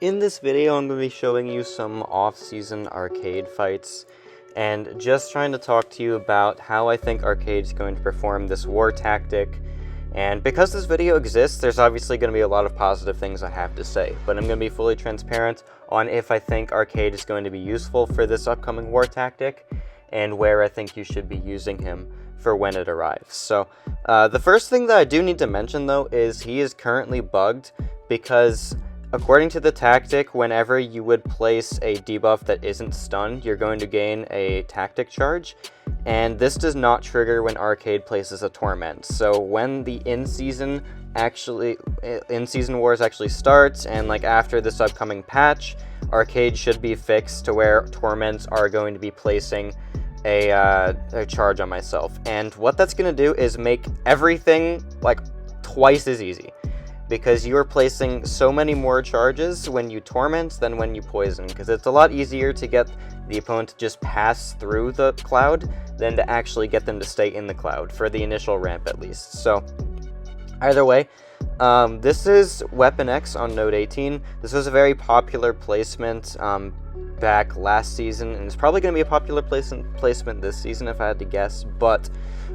In this video, I'm going to be showing you some off-season arcade fights, and just trying to talk to you about how I think arcade's going to perform this war tactic. And because this video exists, there's obviously going to be a lot of positive things I have to say, but I'm going to be fully transparent on if I think arcade is going to be useful for this upcoming war tactic, and where I think you should be using him for when it arrives. So, the first thing that I do need to mention, though, is he is currently bugged, because according to the tactic, whenever you would place a debuff that isn't stunned, you're going to gain a tactic charge, and this does not trigger when arcade places a torment. So when the in-season wars actually starts, and like after this upcoming patch, arcade should be fixed to where torments are going to be placing a charge on myself. And what that's going to do is make everything like twice as easy, because you are placing so many more charges when you torment than when you poison, because it's a lot easier to get the opponent to just pass through the cloud than to actually get them to stay in the cloud, for the initial ramp at least. So either way, this is Weapon X on Node 18. This was a very popular placement back last season, and it's probably going to be a popular placement this season if I had to guess. But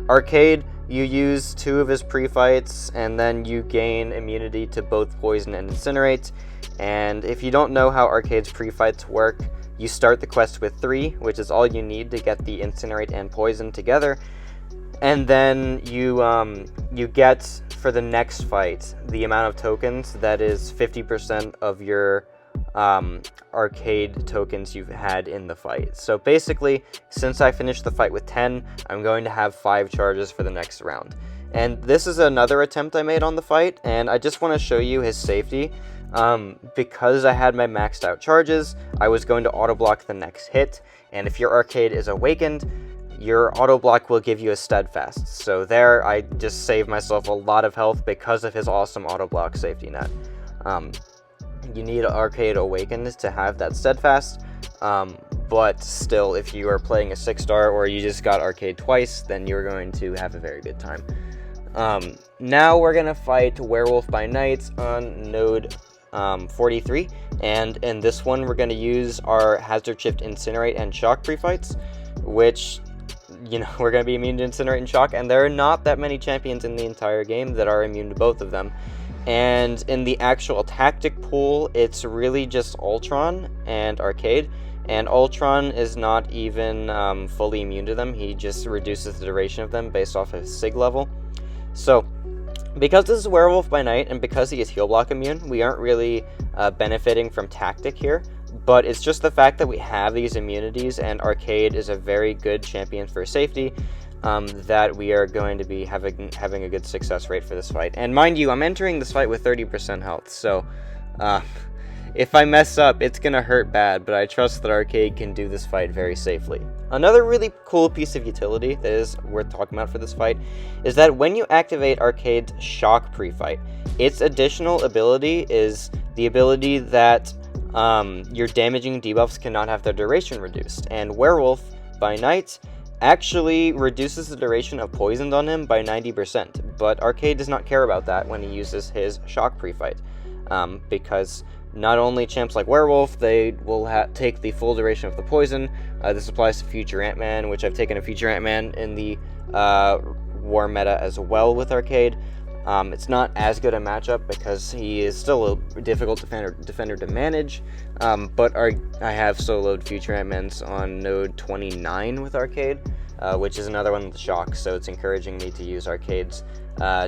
arcade, you use 2 of his pre-fights, and then you gain immunity to both poison and incinerate. And if you don't know how arcade's pre-fights work, you start the quest with 3, which is all you need to get the incinerate and poison together. And then you get, for the next fight, the amount of tokens that is 50% of your arcade tokens you've had in the fight. So basically, since I finished the fight with 10, I'm going to have 5 charges for the next round. And this is another attempt I made on the fight, and I just want to show you his safety. Because I had my maxed out charges, I was going to auto block the next hit, and if your arcade is awakened, your auto block will give you a steadfast. So there, I just saved myself a lot of health because of his awesome auto block safety net. You need arcade awakened to have that steadfast, but still, if you are playing a 6-star or you just got arcade twice, then you're going to have a very good time. Now we're going to fight Werewolf by Night on Node 43, and in this one we're going to use our Hazard Shift Incinerate and Shock pre-fights, which, you know, we're going to be immune to Incinerate and Shock, and there are not that many champions in the entire game that are immune to both of them. And in the actual tactic pool, it's really just Ultron and Arcade, and Ultron is not even fully immune to them. He just reduces the duration of them based off of his SIG level. So, because this is Werewolf by Night, and because he is heal block immune, we aren't really benefiting from tactic here, but it's just the fact that we have these immunities, and Arcade is a very good champion for safety, that we are going to be having a good success rate for this fight. And mind you, I'm entering this fight with 30% health, so if I mess up, it's gonna hurt bad, but I trust that Arcade can do this fight very safely. Another really cool piece of utility that is worth talking about for this fight is that when you activate Arcade's Shock pre-fight, its additional ability is the ability that your damaging debuffs cannot have their duration reduced, and Werewolf by Night actually reduces the duration of poisoned on him by 90%, but Arcade does not care about that when he uses his Shock pre-fight, because not only champs like Werewolf, they will take the full duration of the poison. This applies to Future Ant-Man, which I've taken a Future Ant-Man in the war meta as well with Arcade. It's not as good a matchup because he is still a difficult defender to manage, but I have soloed Future Ant-Mans on Node 29 with Arcade, which is another one with Shock, so it's encouraging me to use Arcade's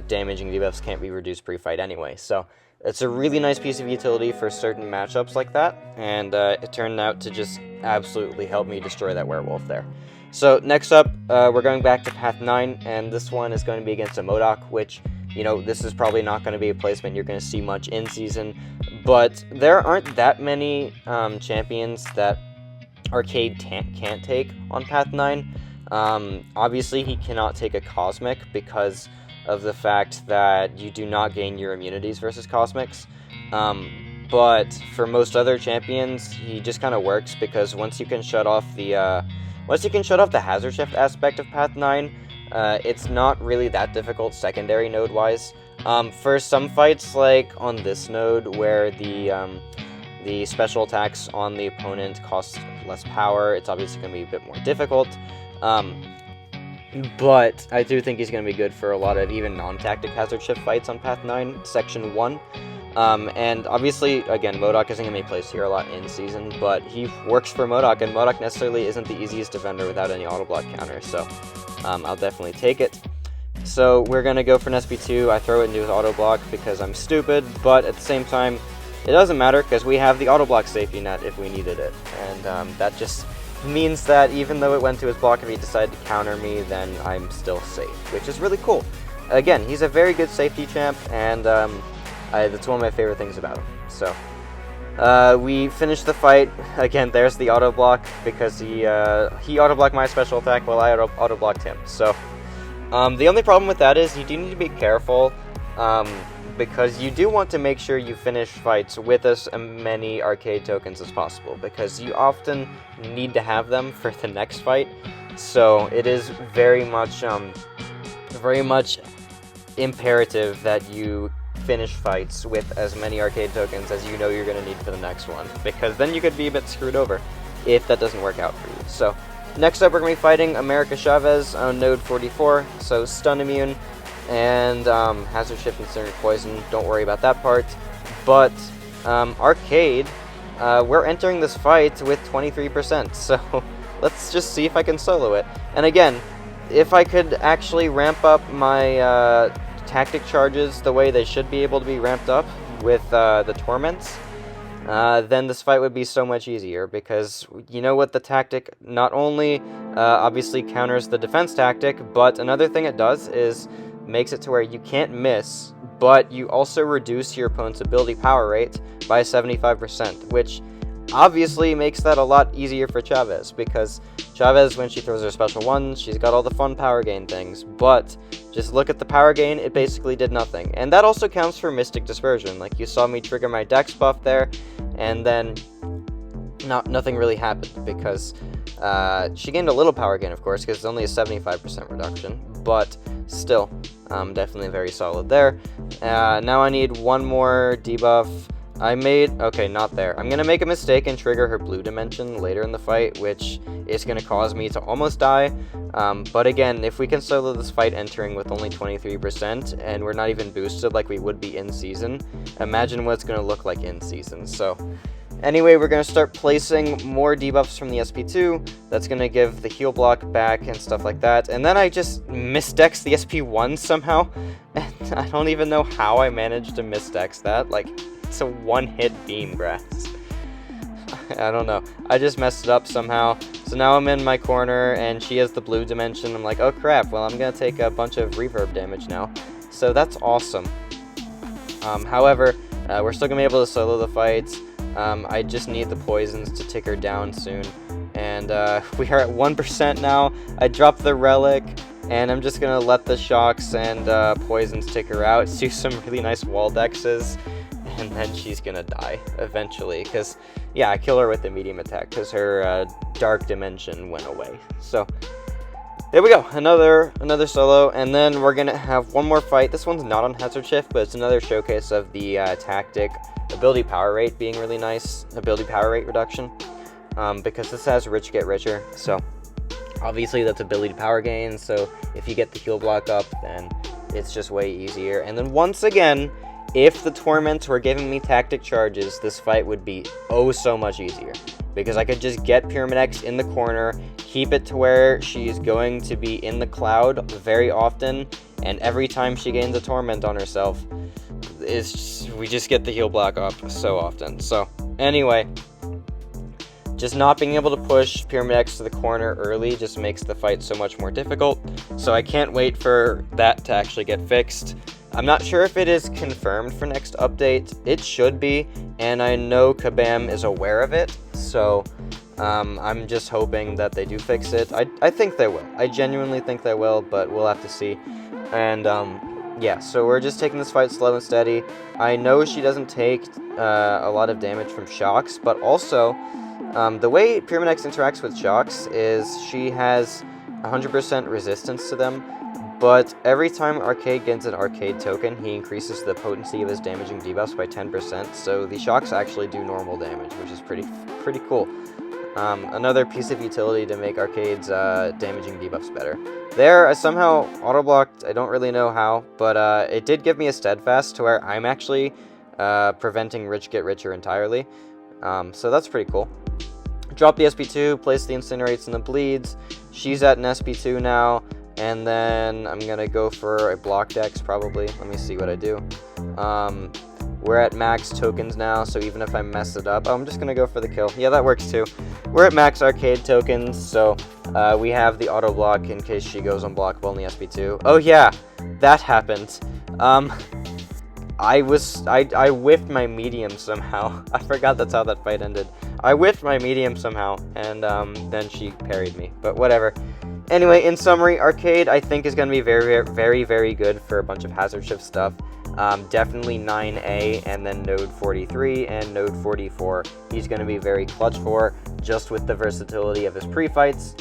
damaging debuffs can't be reduced pre-fight anyway. So it's a really nice piece of utility for certain matchups like that, and it turned out to just absolutely help me destroy that Werewolf there. So next up, we're going back to Path 9, and this one is going to be against a M.O.D.O.K, which, you know, this is probably not going to be a placement you're going to see much in season, but there aren't that many champions that Arcade can't take on Path 9. Obviously, he cannot take a Cosmic because of the fact that you do not gain your immunities versus Cosmics. But for most other champions, he just kind of works, because once you can shut off the Hazard Shift aspect of Path 9, it's not really that difficult secondary node-wise. For some fights, like on this node, where the The special attacks on the opponent cost less power. It's obviously going to be a bit more difficult. But I do think he's going to be good for a lot of even non-tactic hazard shift fights on Path 9, Section 1. And obviously, again, M.O.D.O.K isn't going to be placed here a lot in season, but he works for M.O.D.O.K, and M.O.D.O.K necessarily isn't the easiest defender without any auto-block counter, so I'll definitely take it. So we're going to go for an SP2. I throw it into his auto-block because I'm stupid, but at the same time, it doesn't matter because we have the auto-block safety net if we needed it, and that just means that even though it went to his block, if he decided to counter me, then I'm still safe, which is really cool. Again, he's a very good safety champ, and that's one of my favorite things about him. So we finished the fight. Again, there's the auto block because he auto blocked my special attack while I auto blocked him. So the only problem with that is you do need to be careful because you do want to make sure you finish fights with as many arcade tokens as possible because you often need to have them for the next fight. So it is very much imperative that you finish fights with as many arcade tokens as you know you're going to need for the next one, because then you could be a bit screwed over if that doesn't work out for you. So next up we're going to be fighting Chavez on node 44, so stun immune and hazard shift and Incinerate Poison, don't worry about that part. But arcade, we're entering this fight with 23%, so let's just see if I can solo it. And again, if I could actually ramp up my tactic charges the way they should be able to be ramped up with the torments, then this fight would be so much easier, because you know what, the tactic not only obviously counters the defense tactic, but another thing it does is makes it to where you can't miss, but you also reduce your opponent's ability power rate by 75%, which obviously makes that a lot easier for Chavez, because Chavez, when she throws her special one, she's got all the fun power gain things, but just look at the power gain, it basically did nothing. And that also counts for Mystic Dispersion. Like, you saw me trigger my Dex buff there, and then nothing really happened, because she gained a little power gain, of course, because it's only a 75% reduction, but still, definitely very solid there. Now I need one more debuff. Okay, not there. I'm going to make a mistake and trigger her blue dimension later in the fight, which is going to cause me to almost die. But again, if we can solo this fight entering with only 23%, and we're not even boosted like we would be in season, imagine what it's going to look like in season. So anyway, we're going to start placing more debuffs from the SP2. That's going to give the heal block back and stuff like that. And then I just misdex the SP1 somehow. And I don't even know how I managed to misdex that. Like, it's a one-hit beam grass. I don't know. I just messed it up somehow. So now I'm in my corner, and she has the blue dimension. I'm like, oh crap, well, I'm going to take a bunch of reverb damage now. So that's awesome. However, we're still going to be able to solo the fights. I just need the poisons to tick her down soon. And we are at 1% now. I dropped the relic, and I'm just going to let the shocks and poisons tick her out, do some really nice wall dexes, and then she's going to die eventually. Because, yeah, I kill her with the medium attack because her dark dimension went away. So there we go, another solo, and then we're going to have one more fight. This one's not on hazard shift, but it's another showcase of the tactic ability power rate being really nice, ability power rate reduction, because this has rich get richer, so obviously that's ability power gain, so if you get the heal block up, then it's just way easier. And then once again, if the torments were giving me tactic charges, this fight would be oh so much easier, because I could just get Pyramid X in the corner, keep it to where she's going to be in the cloud very often, and every time she gains a torment on herself, we just get the heal block up so often. So anyway, just not being able to push Pyramid X to the corner early just makes the fight so much more difficult. So I can't wait for that to actually get fixed. I'm not sure if it is confirmed for next update. It should be, and I know Kabam is aware of it, so I'm just hoping that they do fix it. I think they will. I genuinely think they will, but we'll have to see. And yeah, so we're just taking this fight slow and steady. I know she doesn't take a lot of damage from shocks, but also the way Pyramid X interacts with shocks is she has 100% resistance to them, but every time Arcade gets an Arcade token, he increases the potency of his damaging debuffs by 10%, so the shocks actually do normal damage, which is pretty cool. Another piece of utility to make Arcade's damaging debuffs better. There, I somehow auto-blocked, I don't really know how, but it did give me a Steadfast to where I'm actually preventing Rich get richer entirely, so that's pretty cool. Drop the SP2, place the Incinerates and the Bleeds. She's at an SP2 now, and then I'm gonna go for a block dex probably. Let me see what I do. We're at max tokens now, so even if I mess it up, I'm just gonna go for the kill. Yeah, that works too. We're at max Arcade tokens, so we have the auto block in case she goes unblockable in the SP2. Oh yeah, that happened. I whiffed my medium somehow. I forgot that's how that fight ended. I whiffed my medium somehow, and then she parried me, but whatever. Anyway, in summary, Arcade I think is going to be very good for a bunch of hazard shift stuff. Definitely 9A and then node 43 and node 44. He's going to be very clutch for, just with the versatility of his pre-fights.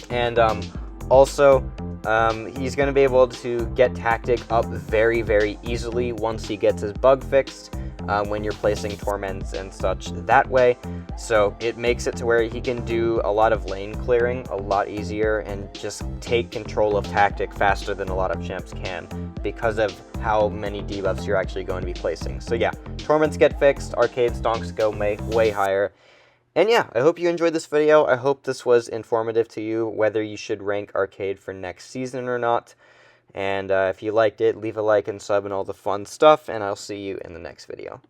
And also, he's going to be able to get Tactic up very easily once he gets his bug fixed, when you're placing Torments and such that way. So it makes it to where he can do a lot of lane clearing a lot easier and just take control of Tactic faster than a lot of champs can because of how many debuffs you're actually going to be placing. So yeah, Torments get fixed, Arcade stonks go way higher. And yeah, I hope you enjoyed this video. I hope this was informative to you, whether you should rank Arcade for next season or not. And if you liked it, leave a like and sub and all the fun stuff, and I'll see you in the next video.